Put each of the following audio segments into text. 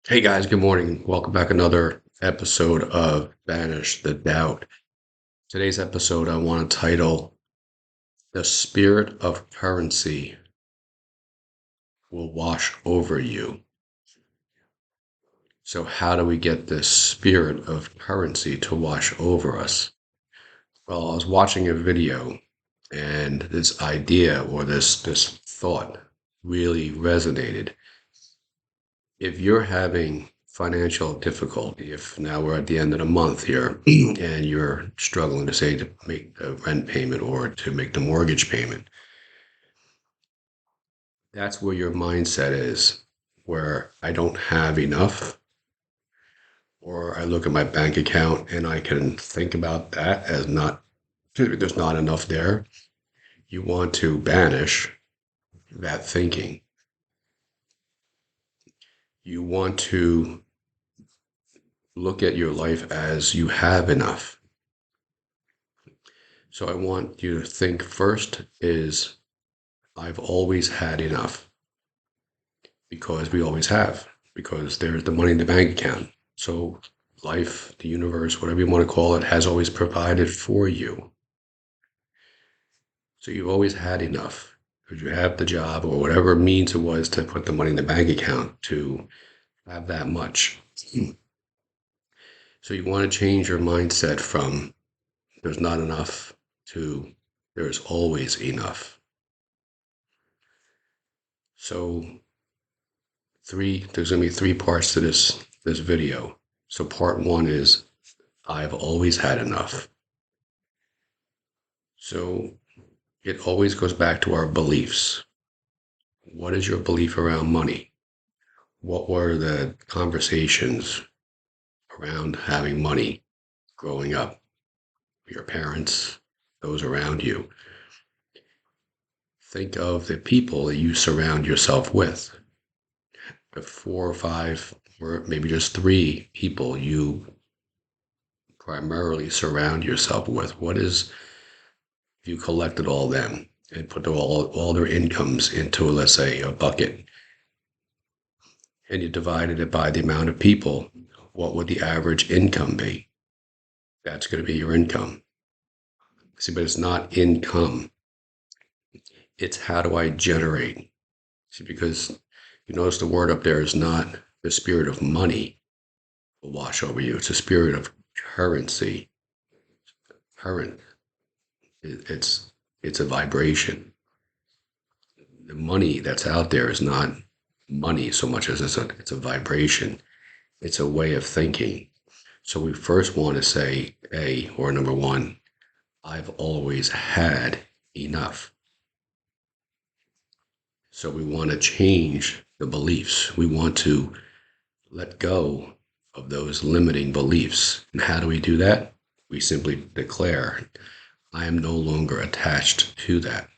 Hey guys, good morning. Welcome back another episode of Banish the Doubt. Today's episode I want to title The Spirit of Currency Will Wash Over You. So how do we get this spirit of currency to wash over us? Well, I was watching a video and this idea or this thought really resonated. If you're having financial difficulty, if now we're at the end of the month here and you're struggling to say to make a rent payment or to make the mortgage payment, that's where your mindset is, where I don't have enough, or I look at my bank account and I can think about that as not, there's not enough there. You want to banish that thinking. You want to look at your life as you have enough. So I want you to think first is I've always had enough because we always have, because there's the money in the bank account. So life, the universe, whatever you want to call it, has always provided for you. So you've always had enough because you have the job or whatever means it was to put the money in the bank account to have that much. So you want to change your mindset from there's not enough to there's always enough. So there's going to be three parts to this video. So part one is I've always had enough. So it always goes back to our beliefs. What is your belief around money? What were the conversations around having money growing up? Your parents, those around you. Think of the people that you surround yourself with. The four or five, or maybe just three people you primarily surround yourself with. What is, if you collected all them and put all their incomes into, let's say, a bucket, and you divided it by the amount of people, what would the average income be? That's going to be your income. See, but it's not income. It's how do I generate? See, because you notice the word up there is not the spirit of money will wash over you. It's a spirit of currency. Current. It's a vibration. The money that's out there is not money so much as it's a vibration. It's a way of thinking. So we first want to say or number one, I've always had enough. So we want to change the beliefs. We want to let go of those limiting beliefs. And how do we do that? We simply declare, I am no longer attached to that.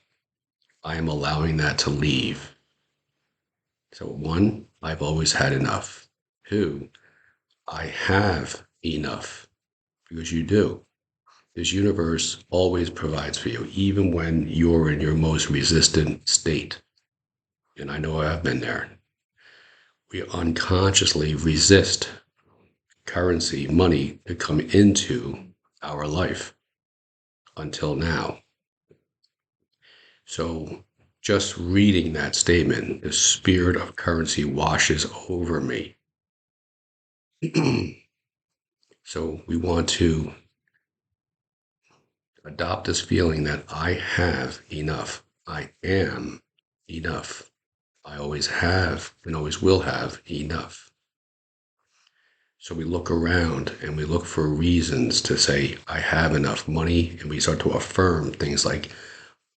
I am allowing that to leave. So one, I've always had enough. Two, I have enough because you do. This universe always provides for you, even when you're in your most resistant state. And I know I've been there. We unconsciously resist currency, money to come into our life until now. So just reading that statement, the spirit of currency washes over me. So we want to adopt this feeling that I have enough. I am enough. I always have and always will have enough. So we look around and we look for reasons to say, I have enough money. And we start to affirm things like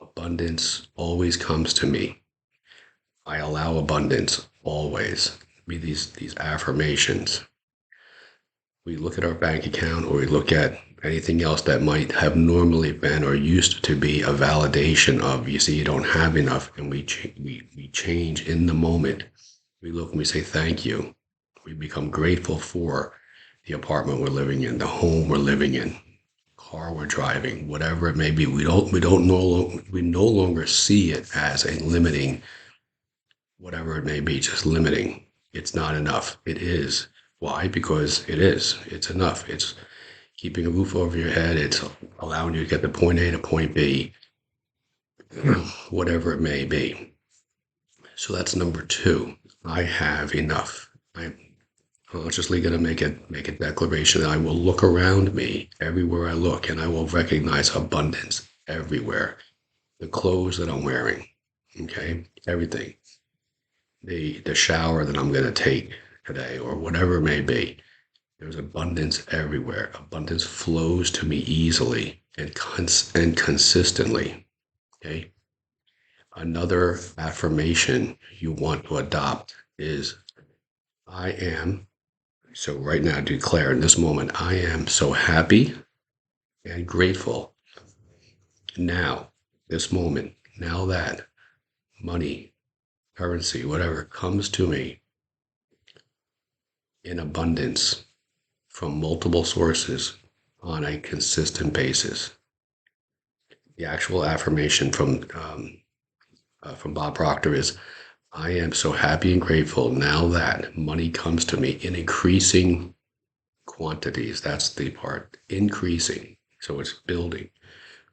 abundance always comes to me. I allow abundance always. Be these affirmations. We look at our bank account or we look at anything else that might have normally been or used to be a validation of, you see, you don't have enough. And we change in the moment. We look and we say, thank you. We become grateful for the apartment we're living in, the home we're living in, car we're driving, whatever it may be. We no longer see it as a limiting, whatever it may be, just limiting. It's not enough. It is. Why? Because it is. It's enough. It's keeping a roof over your head. It's allowing you to get to point A to point B, whatever it may be. So that's number two. I have enough. I'm consciously going to make a declaration that I will look around me everywhere I look, and I will recognize abundance everywhere. The clothes that I'm wearing, okay, everything. The shower that I'm going to take today, or whatever it may be. There's abundance everywhere. Abundance flows to me easily and consistently. Okay. Another affirmation you want to adopt is I am. So right now, declare in this moment, I am so happy and grateful now, this moment, now that money, currency, whatever comes to me in abundance from multiple sources on a consistent basis. The actual affirmation from Bob Proctor is, I am so happy and grateful now that money comes to me in increasing quantities. That's the part, increasing. So it's building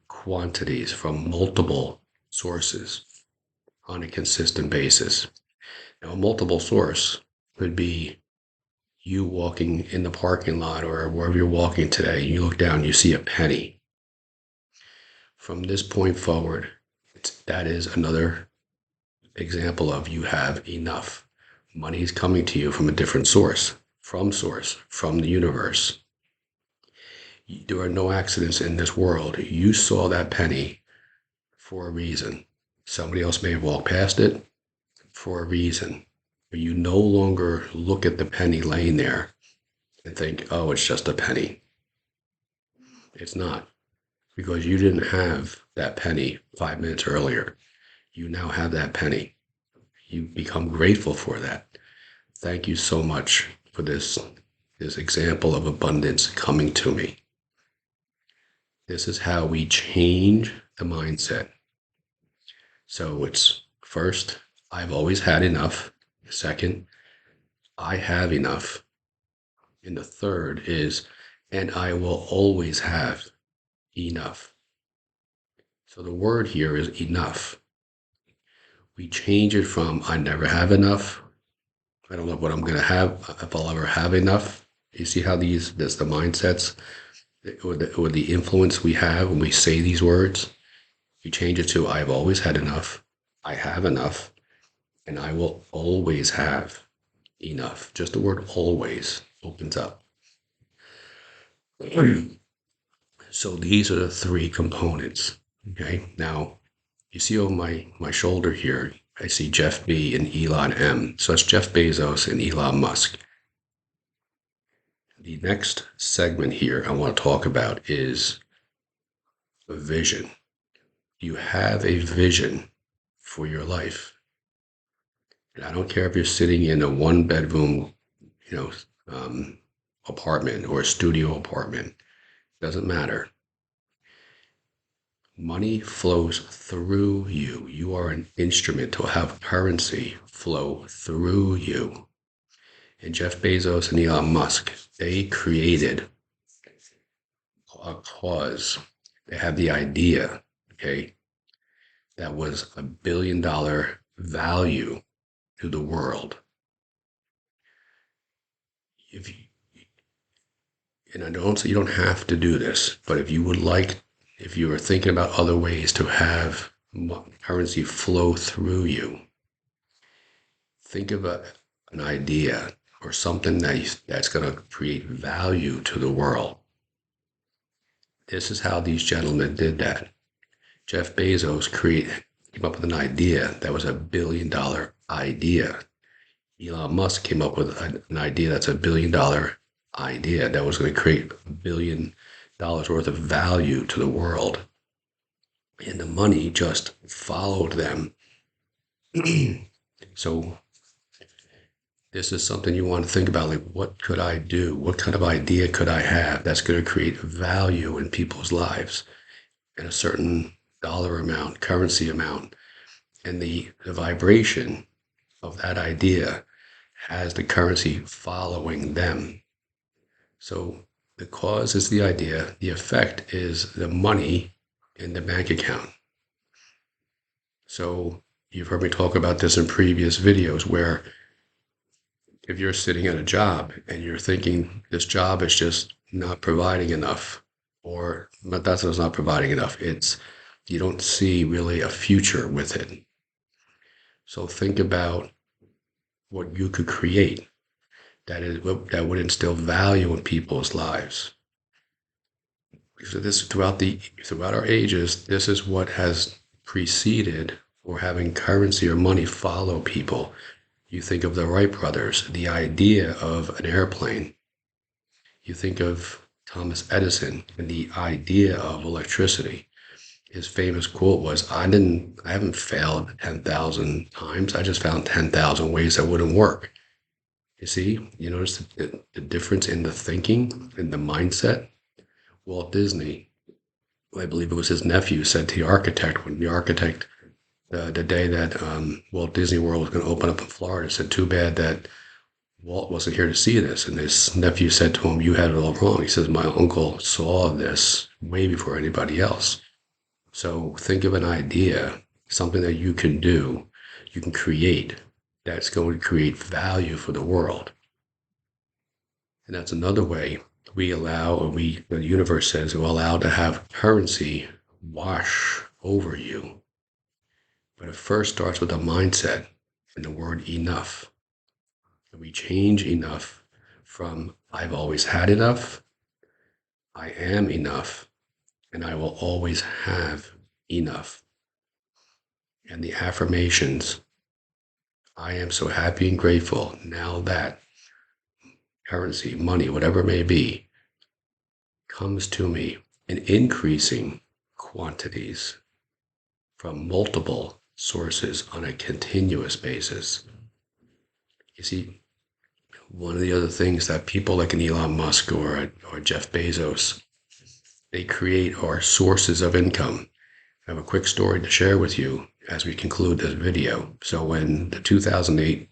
quantities from multiple sources on a consistent basis. Now, a multiple source could be you walking in the parking lot or wherever you're walking today. You look down, you see a penny. From this point forward, that is another example of you have enough. Money is coming to you from a different source, from the universe. There are no accidents in this world. You saw that penny for a reason. Somebody else may have walked past it for a reason. But you no longer look at the penny laying there and think, oh, it's just a penny. It's not, because you didn't have that penny 5 minutes earlier. You now have that penny. You become grateful for that. Thank you so much for this example of abundance coming to me. This is how we change the mindset. So it's first, I've always had enough. Second, I have enough. And the third is, and I will always have enough. So the word here is enough. We change it from I never have enough. I don't know what I'm going to have, if I'll ever have enough. You see how that's the mindsets or the influence we have when we say these words? You change it to I've always had enough, I have enough, and I will always have enough. Just the word always opens up. So these are the three components. Okay. Now you see over my shoulder here, I see Jeff B and Elon M. So that's Jeff Bezos and Elon Musk. The next segment here I want to talk about is a vision. You have a vision for your life. And I don't care if you're sitting in a one-bedroom, apartment or a studio apartment. Doesn't matter. Money flows through you. You are an instrument to have currency flow through you. And Jeff Bezos and Elon Musk, they created a cause. They had the idea, okay, that was $1 billion value to the world. If you, and I don't say you don't have to do this, but if you are thinking about other ways to have currency flow through you, think of an idea or something that's going to create value to the world. This is how these gentlemen did that. Jeff Bezos came up with an idea that was $1 billion idea. Elon Musk came up with an idea that's $1 billion idea that was going to create $1 billion worth of value to the world. And the money just followed them. So this is something you want to think about, like, what could I do? What kind of idea could I have that's going to create value in people's lives at a certain dollar amount, currency amount, and the vibration of that idea has the currency following them. So the cause is the idea, the effect is the money in the bank account. So you've heard me talk about this in previous videos where if you're sitting at a job and you're thinking this job is just not providing enough, or but that's not, it's not providing enough, it's you don't see really a future with it. So think about what you could create that would instill value in people's lives. So this throughout our ages, this is what has preceded or having currency or money follow people. You think of the Wright brothers, the idea of an airplane. You think of Thomas Edison and the idea of electricity. His famous quote was, I haven't failed 10,000 times. I just found 10,000 ways that wouldn't work. You see, you notice the difference in the thinking, in the mindset. Walt Disney, I believe it was his nephew, said to the architect, when the architect, the day that Walt Disney World was going to open up in Florida, said, too bad that Walt wasn't here to see this. And his nephew said to him, you had it all wrong. He says, my uncle saw this way before anybody else. So think of an idea, something that you can do, you can create, that's going to create value for the world. And that's another way we allow, or the universe says, we're allowed to have currency wash over you. But it first starts with a mindset and the word enough. And we change enough from I've always had enough, I am enough, and I will always have enough. And the affirmations, I am so happy and grateful now that currency, money, whatever it may be, comes to me in increasing quantities from multiple sources on a continuous basis. You see, one of the other things that people like an Elon Musk or Jeff Bezos, they create are sources of income. I have a quick story to share with you as we conclude this video. So when the 2008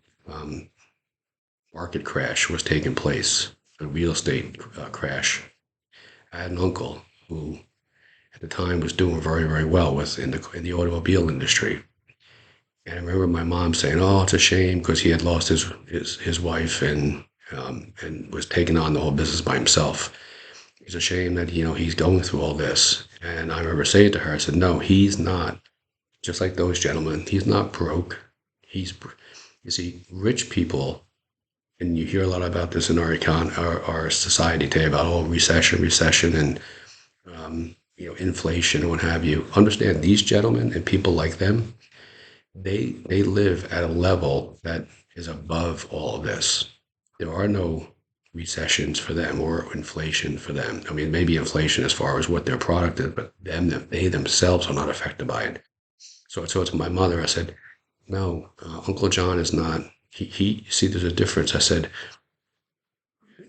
market crash was taking place, a real estate crash, I had an uncle who at the time was doing very, very well in the automobile industry. And I remember my mom saying, "Oh, it's a shame," because he had lost his wife and was taking on the whole business by himself. It's a shame that he's going through all this. And I remember saying to her, I said, "No, he's not. Just like those gentlemen, he's not broke. You see, rich people, and you hear a lot about this in our society today about recession, and inflation and what have you. Understand these gentlemen and people like them, they live at a level that is above all of this. There are no recessions for them or inflation for them. I mean, maybe inflation as far as what their product is, but they themselves are not affected by it. So I told to my mother, I said, no, Uncle John is not. See, there's a difference. I said,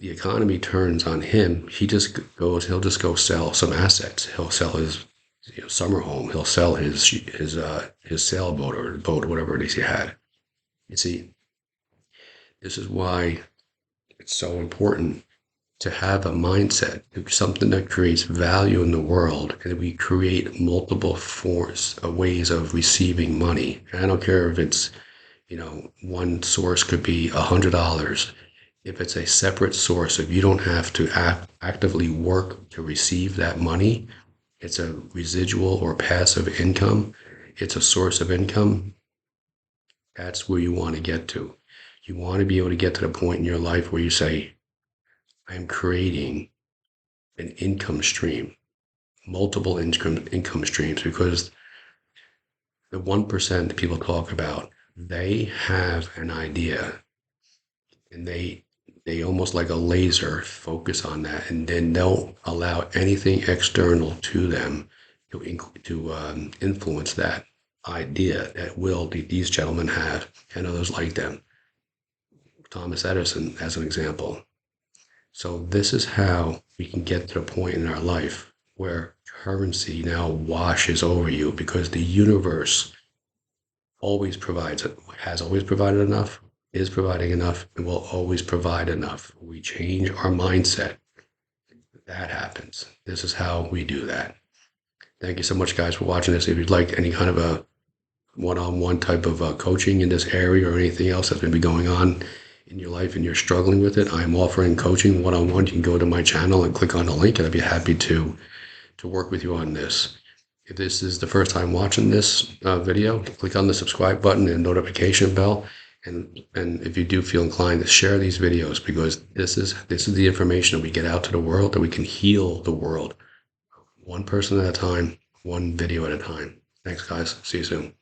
the economy turns on him. He'll just go sell some assets. He'll sell his summer home. He'll sell his sailboat or boat, whatever it is he had. You see, this is why it's so important to have a mindset, something that creates value in the world, and we create multiple ways of receiving money. And I don't care if it's, one source could be $100. If it's a separate source, if you don't have to actively work to receive that money, it's a residual or passive income. It's a source of income. That's where you want to get to. You want to be able to get to the point in your life where you say, I'm creating an income stream, multiple income streams, because the 1% that people talk about, they have an idea and they almost like a laser focus on that, and then they'll allow anything external to them to influence that idea that these gentlemen have and others like them. Thomas Edison as an example. So this is how we can get to the point in our life where currency now washes over you, because the universe always provides it, has always provided enough, is providing enough and will always provide enough. We change our mindset. That happens. This is how we do that. Thank you so much, guys, for watching this. If you'd like any kind of a one-on-one type of coaching in this area or anything else that's maybe going on in your life and you're struggling with it, I'm offering coaching one-on-one. You can go to my channel and click on the link, and I'd be happy to work with you on this. If this is the first time watching this video, click on the subscribe button and notification bell. And if you do feel inclined to share these videos, because this is the information that we get out to the world, that we can heal the world one person at a time, one video at a time. Thanks, guys. See you soon.